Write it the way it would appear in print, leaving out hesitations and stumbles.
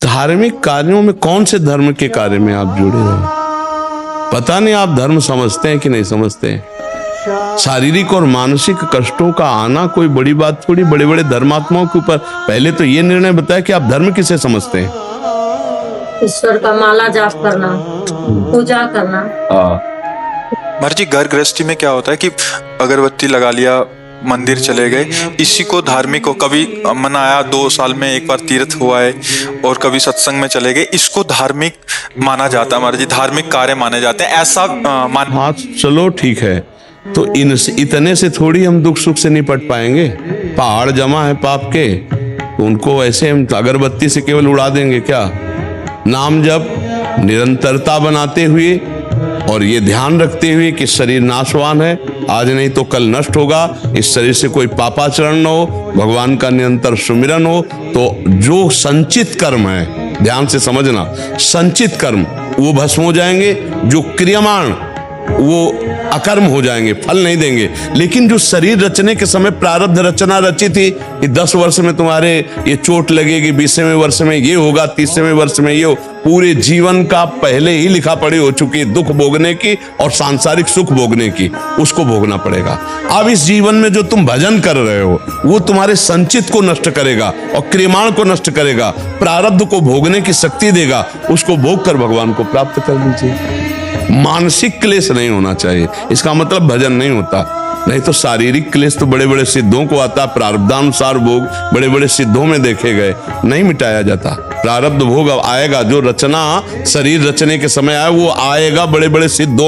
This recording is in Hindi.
धार्मिक कार्यों में कौन से धर्म के कार्य में आप जुड़े रहे? पता नहीं आप धर्म समझते हैं कि नहीं समझते हैं। शारीरिक और मानसिक कष्टों का आना कोई बड़ी बात थोड़ी। बड़े बड़े धर्मात्माओं के ऊपर पहले तो ये निर्णय बताया कि आप धर्म किसे समझते हैं। ईश्वर का माला जाप करना, पूजा करना। महाराज जी, घर गृहस्थी में क्या होता है कि अगरबत्ती लगा लिया, मंदिर चले गए, इसी को धार्मिक को कभी मनाया, 2 साल में एक बार तीर्थ हुआ है, और कभी सत्संग में चले गए, इसको धार्मिक माना जाता है। महाराज जी, धार्मिक कार्य माने जाते हैं, ऐसा मान। हाँ चलो ठीक है, तो इतने से थोड़ी हम दुख सुख से निपट पाएंगे। पहाड़ जमा है पाप के, तो उनको ऐसे हम अगरबत्ती से केवल उड़ा देंगे क्या? नाम जप निरंतरता बनाते हुए और ये ध्यान रखते हुए कि शरीर नाशवान है, आज नहीं तो कल नष्ट होगा, इस शरीर से कोई पापाचरण न हो, भगवान का निरंतर सुमिरन हो, तो जो संचित कर्म है, ध्यान से समझना, संचित कर्म वो भस्म हो जाएंगे, जो क्रियमाण वो अकर्म हो जाएंगे, फल नहीं देंगे। लेकिन जो शरीर रचने के समय प्रारब्ध रचना रची थी कि 10 वर्ष में तुम्हारे ये चोट लगेगी, 20वें वर्ष में ये होगा, 30वें वर्ष में ये हो, पूरे जीवन का पहले ही लिखा पड़ी हो चुकी, दुख भोगने की और सांसारिक सुख भोगने की, उसको भोगना पड़ेगा। अब इस जीवन में जो तुम भजन कर रहे हो वो तुम्हारे संचित को नष्ट करेगा और क्रियमाण को नष्ट करेगा, प्रारब्ध को भोगने की शक्ति देगा, उसको भोग कर भगवान को प्राप्त कर लीजिए। मानसिक क्लेश नहीं होना चाहिए, इसका मतलब भजन नहीं होता। नहीं तो शारीरिक क्लेश तो बड़े बड़े सिद्धों को आता, प्रारब्धानुसार भोग बड़े बड़े सिद्धों में देखे गए, नहीं मिटाया जाता। प्रारब्ध भोग आएगा, जो रचना शरीर रचने के समय आया वो आएगा बड़े बड़े सिद्धों